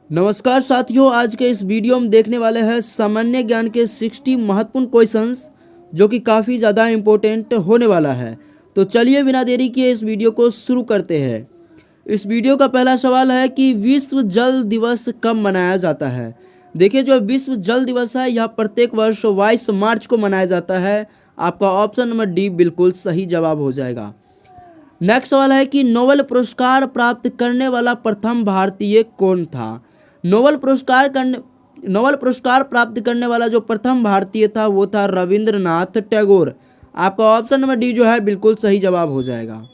नमस्कार साथियों, आज के इस वीडियो में देखने वाले हैं सामान्य ज्ञान के 60 महत्वपूर्ण क्वेश्चंस जो कि काफ़ी ज़्यादा इम्पोर्टेंट होने वाला है। तो चलिए बिना देरी किए इस वीडियो को शुरू करते हैं। इस वीडियो का पहला सवाल है कि विश्व जल दिवस कब मनाया जाता है। देखिए, जो विश्व जल दिवस है यह प्रत्येक वर्ष 22 मार्च को मनाया जाता है। आपका ऑप्शन नंबर डी बिल्कुल सही जवाब हो जाएगा। नेक्स्ट सवाल है कि नोबेल पुरस्कार प्राप्त करने वाला प्रथम भारतीय कौन था। नोबेल पुरस्कार प्राप्त करने वाला जो प्रथम भारतीय था वो था रविंद्रनाथ टैगोर। आपका ऑप्शन नंबर डी जो है बिल्कुल सही जवाब हो जाएगा।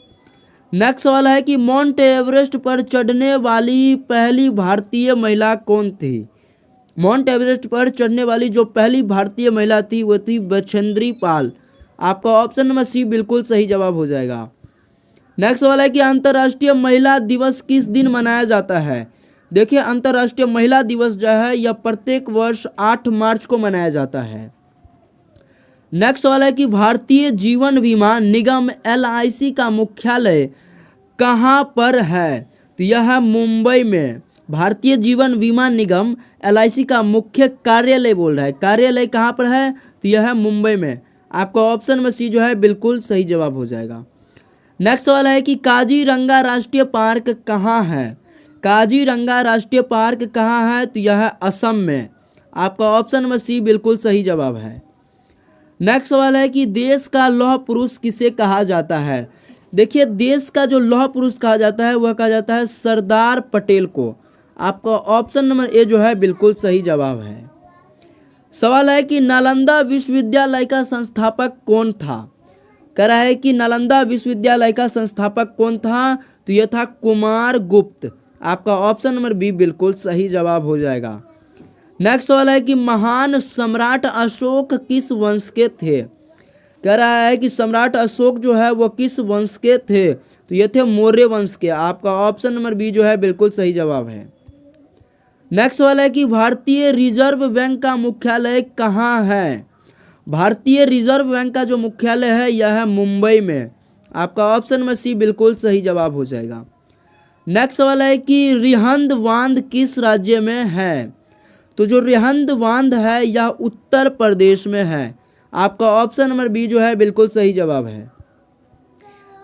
नेक्स्ट सवाल है कि माउंट एवरेस्ट पर चढ़ने वाली पहली भारतीय महिला कौन थी। माउंट एवरेस्ट पर चढ़ने वाली जो पहली भारतीय महिला थी वो थी बछेंद्री पाल। आपका ऑप्शन नंबर सी बिल्कुल सही जवाब हो जाएगा। नेक्स्ट सवाल है कि अंतर्राष्ट्रीय महिला दिवस किस दिन मनाया जाता है। देखिए, अंतर्राष्ट्रीय महिला दिवस जो है यह प्रत्येक वर्ष 8 मार्च को मनाया जाता है। नेक्स्ट सवाल है कि भारतीय जीवन बीमा निगम LIC का मुख्यालय कहाँ पर है। तो यह है मुंबई में। भारतीय जीवन बीमा निगम LIC का मुख्य कार्यालय बोल रहा है, कार्यालय कहाँ पर है तो यह है मुंबई में। आपका ऑप्शन में सी जो है बिल्कुल सही जवाब हो जाएगा। नेक्स्ट सवाल है कि काजीरंगा राष्ट्रीय पार्क कहाँ है। काजीरंगा राष्ट्रीय पार्क कहाँ है तो यह है असम में। आपका ऑप्शन नंबर सी बिल्कुल सही जवाब है। नेक्स्ट सवाल है कि देश का लौह पुरुष किसे कहा जाता है। देखिए, देश का जो लौह पुरुष कहा जाता है वह कहा जाता है सरदार पटेल को। आपका ऑप्शन नंबर ए जो है बिल्कुल सही जवाब है। सवाल है कि नालंदा विश्वविद्यालय का संस्थापक कौन था। कह रहा है कि नालंदा विश्वविद्यालय का संस्थापक कौन था तो यह था कुमार गुप्त। आपका ऑप्शन नंबर बी बिल्कुल सही जवाब हो जाएगा। नेक्स्ट सवाल है कि महान सम्राट अशोक किस वंश के थे। कह रहा है कि सम्राट अशोक जो है वो किस वंश के थे तो ये थे मौर्य वंश के। आपका ऑप्शन नंबर बी जो है बिल्कुल सही जवाब है। नेक्स्ट सवाल है कि भारतीय रिजर्व बैंक का मुख्यालय कहाँ है। भारतीय रिजर्व बैंक का जो मुख्यालय है यह है मुंबई में। आपका ऑप्शन नंबर सी बिल्कुल सही जवाब हो जाएगा। नेक्स्ट सवाल है कि रिहंद बांध किस राज्य में है। तो जो रिहंद बांध है यह उत्तर प्रदेश में है। आपका ऑप्शन नंबर बी जो है बिल्कुल सही जवाब है।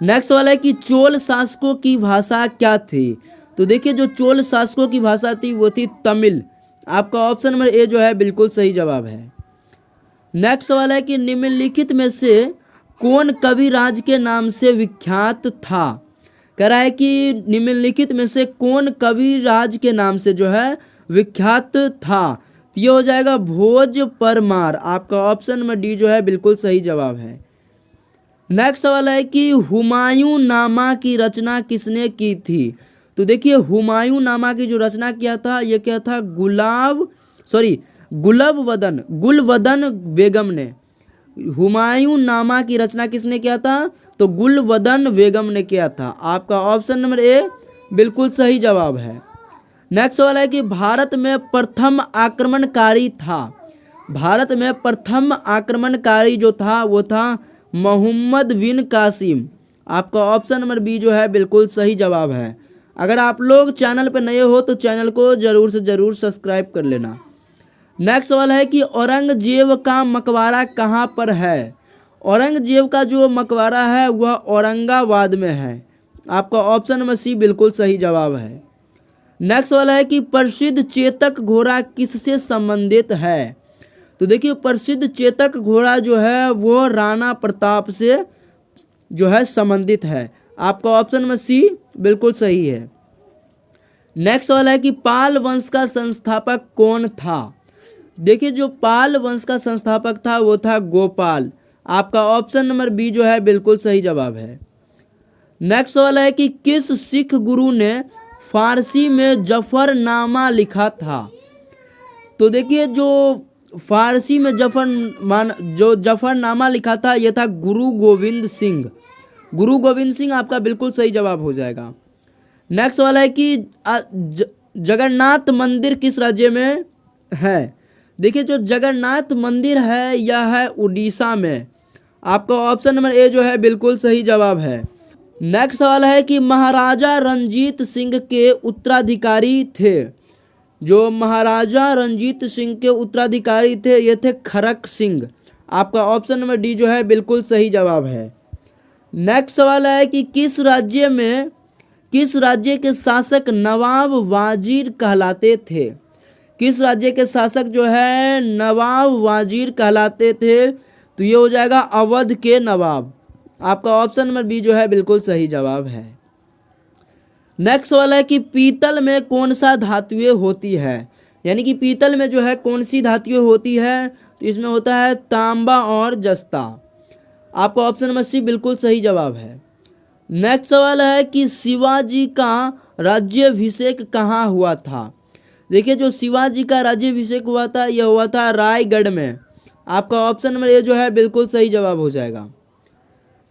नेक्स्ट सवाल है कि चोल शासकों की भाषा क्या थी। तो देखिए, जो चोल शासकों की भाषा थी वो थी तमिल। आपका ऑप्शन नंबर ए जो है बिल्कुल सही जवाब है। नेक्स्ट सवाल है कि निम्नलिखित में से कौन कविराज के नाम से विख्यात था। कह रहा है कि निम्नलिखित में से कौन कविराज के नाम से जो है विख्यात था तो ये हो जाएगा भोज परमार। आपका ऑप्शन नंबर डी जो है बिल्कुल सही जवाब है। नेक्स्ट सवाल है कि हुमायूं नामा की रचना किसने की थी। तो देखिए, हुमायूं नामा की जो रचना किया था यह क्या था गुलवदन बेगम ने। हुमायूं नामा की रचना किसने किया था तो गुलवदन बेगम ने किया था। आपका ऑप्शन नंबर ए बिल्कुल सही जवाब है। नेक्स्ट सवाल है कि भारत में प्रथम आक्रमणकारी था। भारत में प्रथम आक्रमणकारी जो था वो था मोहम्मद बिन कासिम। आपका ऑप्शन नंबर बी जो है बिल्कुल सही जवाब है। अगर आप लोग चैनल पर नए हो तो चैनल को ज़रूर से ज़रूर सब्सक्राइब कर लेना। नेक्स्ट सवाल है कि औरंगजेब का मकबरा कहाँ पर है। औरंगजेब का जो मकबरा है वह औरंगाबाद में है। आपका ऑप्शन नंबर सी बिल्कुल सही जवाब है। नेक्स्ट सवाल है कि प्रसिद्ध चेतक घोड़ा किससे संबंधित है। तो देखिए, प्रसिद्ध चेतक घोड़ा जो है वो राणा प्रताप से जो है संबंधित है। आपका ऑप्शन नंबर सी बिल्कुल सही है। नेक्स्ट सवाल है कि पाल वंश का संस्थापक कौन था। देखिए, जो पाल वंश का संस्थापक था वो था गोपाल। आपका ऑप्शन नंबर बी जो है बिल्कुल सही जवाब है। नेक्स्ट सवाल है कि किस सिख गुरु ने फारसी में जफरनामा लिखा था। तो देखिए, जो फारसी में जफरनामा लिखा था यह था गुरु गोविंद सिंह। गुरु गोविंद सिंह आपका बिल्कुल सही जवाब हो जाएगा। नेक्स्ट सवाल है कि जगन्नाथ मंदिर किस राज्य में है। देखिए, जो जगन्नाथ मंदिर है यह है उड़ीसा में। आपका ऑप्शन नंबर ए जो है बिल्कुल सही जवाब है। नेक्स्ट सवाल है कि महाराजा रणजीत सिंह के उत्तराधिकारी थे। जो महाराजा रंजीत सिंह के उत्तराधिकारी थे ये थे खरक सिंह। आपका ऑप्शन नंबर डी जो है बिल्कुल सही जवाब है। नेक्स्ट सवाल है कि किस राज्य के शासक नवाब वाजिर कहलाते थे। किस राज्य के शासक जो है नवाब वाजिर कहलाते थे, तो ये हो जाएगा अवध के नवाब। आपका ऑप्शन नंबर बी जो है बिल्कुल सही जवाब है। नेक्स्ट सवाल है कि पीतल में कौन सा धातुएं होती है, यानी कि पीतल में जो है कौन सी धातुएं होती है, तो इसमें होता है तांबा और जस्ता। आपका ऑप्शन नंबर सी बिल्कुल सही जवाब है। नेक्स्ट सवाल है कि शिवाजी का राज्याभिषेक कहाँ हुआ था। देखिए जो शिवाजी का राज्याभिषेक हुआ था यह हुआ था रायगढ़ में। आपका ऑप्शन नंबर ए जो है बिल्कुल सही जवाब हो जाएगा।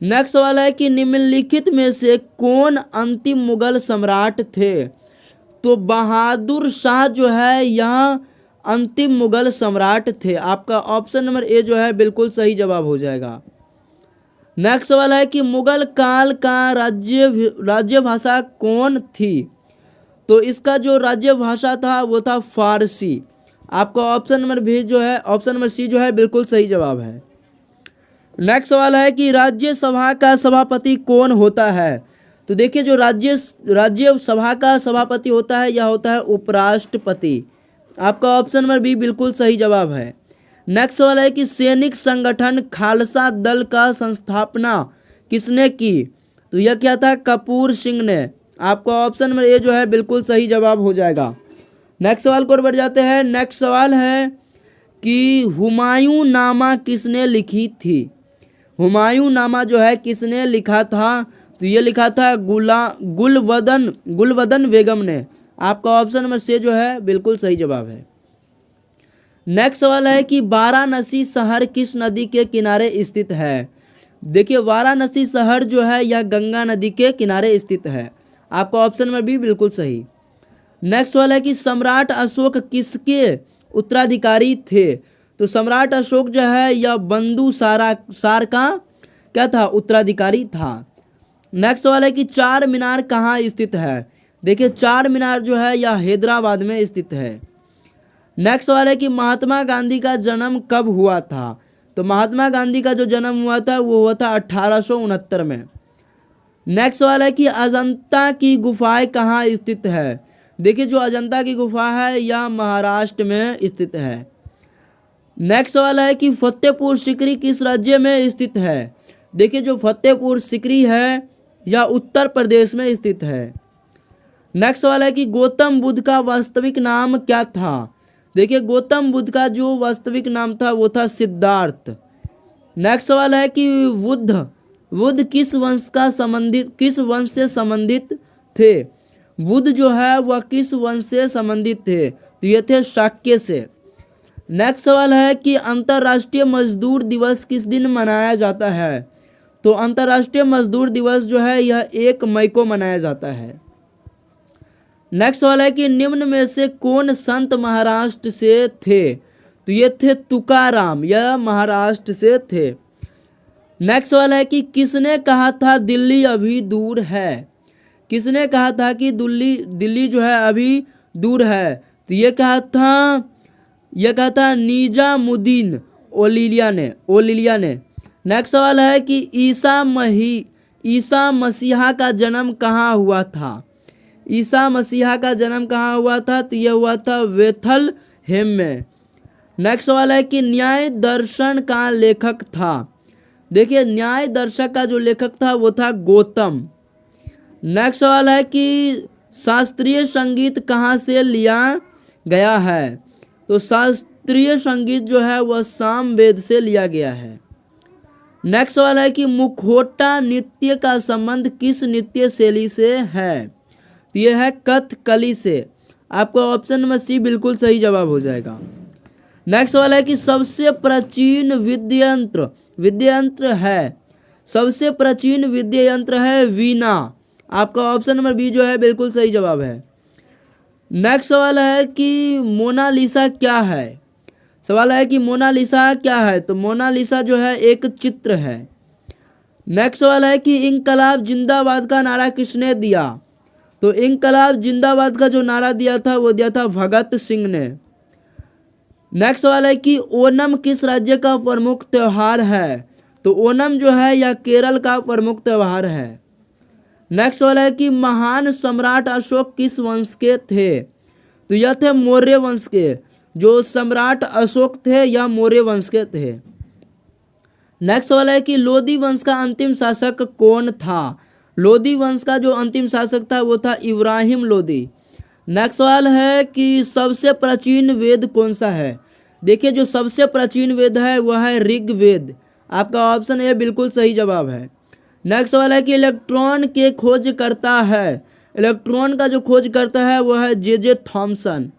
नेक्स्ट सवाल है कि निम्नलिखित में से कौन अंतिम मुगल सम्राट थे, तो बहादुर शाह जो है यह अंतिम मुगल सम्राट थे। आपका ऑप्शन नंबर ए जो है बिल्कुल सही जवाब हो जाएगा। नेक्स्ट सवाल है कि मुगल काल का राज्य भाषा कौन थी, तो इसका जो राज्य भाषा था वो था फारसी। आपका ऑप्शन नंबर बी जो है ऑप्शन नंबर सी जो है बिल्कुल सही जवाब है। नेक्स्ट सवाल है कि राज्यसभा का सभापति कौन होता है, तो देखिए जो राज्यसभा का सभापति होता है यह होता है उपराष्ट्रपति। आपका ऑप्शन नंबर बी बिल्कुल सही जवाब है। नेक्स्ट सवाल है कि सैनिक संगठन खालसा दल का संस्थापना किसने की, तो यह क्या था कपूर सिंह ने। आपका ऑप्शन नंबर ए जो है बिल्कुल सही जवाब हो जाएगा। नेक्स्ट सवाल को बढ़ जाते हैं। नेक्स्ट सवाल है कि हुमायूं नामा किसने लिखी थी। हुमायूं नामा जो है किसने लिखा था, तो ये लिखा था गुलवदन बेगम ने। आपका ऑप्शन नंबर सी जो है बिल्कुल सही जवाब है। नेक्स्ट सवाल है कि वाराणसी शहर किस नदी के किनारे स्थित है। देखिए वाराणसी शहर जो है यह गंगा नदी के किनारे स्थित है। आपका ऑप्शन नंबर बी बिल्कुल सही। नेक्स्ट सवाल है कि सम्राट अशोक किसके उत्तराधिकारी थे, तो सम्राट अशोक जो है यह बिंदुसार का क्या था उत्तराधिकारी था। नेक्स्ट सवाल है कि चार मीनार कहाँ स्थित है। देखिए चार मीनार जो है यह हैदराबाद में स्थित है। नेक्स्ट सवाल है कि महात्मा गांधी का जन्म कब हुआ था, तो महात्मा गांधी का जो जन्म हुआ था वो हुआ था 1869 में। नेक्स्ट सवाल है कि अजंता की गुफाएं कहाँ स्थित है। देखिए जो अजंता की गुफा है यह महाराष्ट्र में स्थित है। नेक्स्ट सवाल है कि फतेहपुर सीकरी किस राज्य में स्थित है। देखिए जो फतेहपुर सीकरी है यह उत्तर प्रदेश में स्थित है। नेक्स्ट सवाल है कि गौतम बुद्ध का वास्तविक नाम क्या था। देखिए गौतम बुद्ध का जो वास्तविक नाम था वो था सिद्धार्थ। नेक्स्ट सवाल है कि बुद्ध किस वंश से संबंधित थे। बुद्ध जो है वह किस वंश से संबंधित थे, तो ये थे शाक्य से। नेक्स्ट सवाल है कि अंतर्राष्ट्रीय मजदूर दिवस किस दिन मनाया जाता है, तो अंतर्राष्ट्रीय मजदूर दिवस जो है यह 1 मई को मनाया जाता है। नेक्स्ट सवाल है कि निम्न में से कौन संत महाराष्ट्र से थे, तो ये थे तुकाराम, यह महाराष्ट्र से थे। नेक्स्ट सवाल है कि किसने कहा था दिल्ली अभी दूर है। किसने कहा था कि दिल्ली जो है अभी दूर है, तो ये कहा था निजामुद्दीन ओलिलिया ने। नेक्स्ट सवाल है कि ईसा मसीहा का जन्म कहाँ हुआ था। ईसा मसीहा का जन्म कहाँ हुआ था, तो यह हुआ था बेथलहेम में। नेक्स्ट सवाल है कि न्याय दर्शन का लेखक था। देखिए न्याय दर्शक का जो लेखक था वो था गौतम। नेक्स्ट सवाल है कि शास्त्रीय संगीत कहाँ से लिया गया है, तो शास्त्रीय संगीत जो है वह सामवेद से लिया गया है। नेक्स्ट सवाल है कि मुखौटा नृत्य का संबंध किस नृत्य शैली से है, तो यह है कथकली से। आपका ऑप्शन नंबर सी बिल्कुल सही जवाब हो जाएगा। नेक्स्ट सवाल है कि सबसे प्राचीन विद्य यंत्र है वीणा। आपका ऑप्शन नंबर बी जो है बिल्कुल सही जवाब है। नेक्स्ट सवाल है कि मोनालिसा क्या है। सवाल है कि मोनालिसा क्या है, तो मोनालिसा जो है एक चित्र है। नेक्स्ट सवाल है कि इंकलाब जिंदाबाद का नारा किसने दिया, तो इंकलाब जिंदाबाद का जो नारा दिया था वो दिया था भगत सिंह ने। नेक्स्ट सवाल है कि ओणम किस राज्य का प्रमुख त्यौहार है? तो ओणम जो है यह केरल का प्रमुख त्यौहार है। नेक्स्ट सवाल है कि महान सम्राट अशोक किस वंश के थे? तो यह थे मौर्य वंश के। जो सम्राट अशोक थे यह मौर्य वंश के थे। नेक्स्ट सवाल है कि लोदी वंश का अंतिम शासक कौन था? लोदी वंश का जो अंतिम शासक था वो था इब्राहिम लोदी। नेक्स्ट सवाल है कि सबसे प्राचीन वेद कौन सा है? देखिए जो सबसे प्राचीन वेद है वह है ऋग्वेद। आपका ऑप्शन ए बिल्कुल सही जवाब है। नेक्स्ट सवाल है कि इलेक्ट्रॉन के खोज करता है, इलेक्ट्रॉन का जो खोज करता है वह है जे थॉमसन।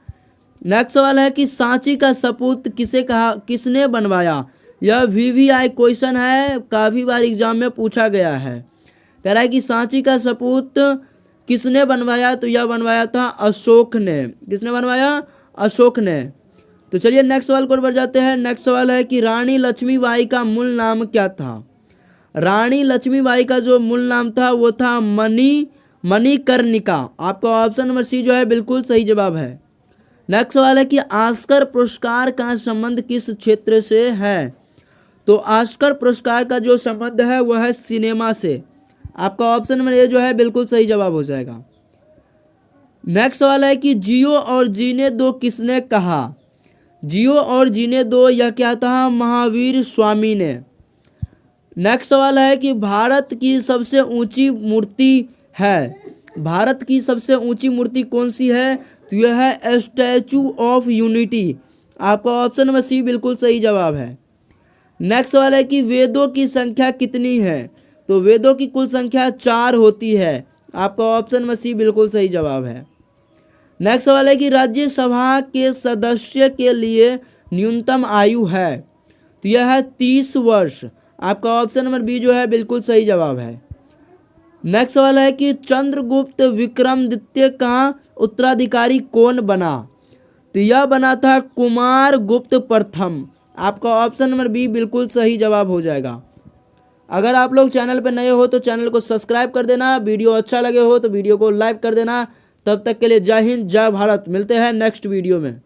नेक्स्ट सवाल है कि सांची का सपूत किसने बनवाया? यह VVI क्वेश्चन है, काफ़ी बार एग्जाम में पूछा गया है। कह रहा है कि सांची का सपूत किसने बनवाया? तो यह बनवाया था अशोक ने। किसने बनवाया? अशोक ने। तो चलिए नेक्स्ट सवाल को बढ़ जाते हैं। नेक्स्ट सवाल है कि रानी लक्ष्मीबाई का मूल नाम क्या था? रानी लक्ष्मीबाई का जो मूल नाम था वो था मणिकर्णिका। आपका ऑप्शन नंबर सी जो है बिल्कुल सही जवाब है। नेक्स्ट सवाल है कि ऑस्कर पुरस्कार का संबंध किस क्षेत्र से है? तो ऑस्कर पुरस्कार का जो संबंध है वह है सिनेमा से। आपका ऑप्शन नंबर ए जो है बिल्कुल सही जवाब हो जाएगा। नेक्स्ट सवाल है कि जियो और जीने दो किसने कहा? जियो और जीने दो यह क्या था? महावीर स्वामी ने। नेक्स्ट सवाल है कि भारत की सबसे ऊंची मूर्ति है, भारत की सबसे ऊंची मूर्ति कौन सी है? तो यह है स्टैचू ऑफ यूनिटी। आपका ऑप्शन नंबर सी बिल्कुल सही जवाब है। नेक्स्ट सवाल है कि वेदों की संख्या कितनी है? तो वेदों की कुल संख्या 4 होती है। आपका ऑप्शन नंबर सी बिल्कुल सही जवाब है। नेक्स्ट सवाल है कि राज्यसभा के सदस्य के लिए न्यूनतम आयु है? तो यह है 30 वर्ष। आपका ऑप्शन नंबर बी जो है बिल्कुल सही जवाब है। नेक्स्ट सवाल है कि चंद्रगुप्त विक्रमादित्य का उत्तराधिकारी कौन बना? तो यह बना था कुमार गुप्त प्रथम। आपका ऑप्शन नंबर बी बिल्कुल सही जवाब हो जाएगा। अगर आप लोग चैनल पर नए हो तो चैनल को सब्सक्राइब कर देना, वीडियो अच्छा लगे हो तो वीडियो को लाइक कर देना। तब तक के लिए जय हिंद, जय भारत। मिलते हैं नेक्स्ट वीडियो में।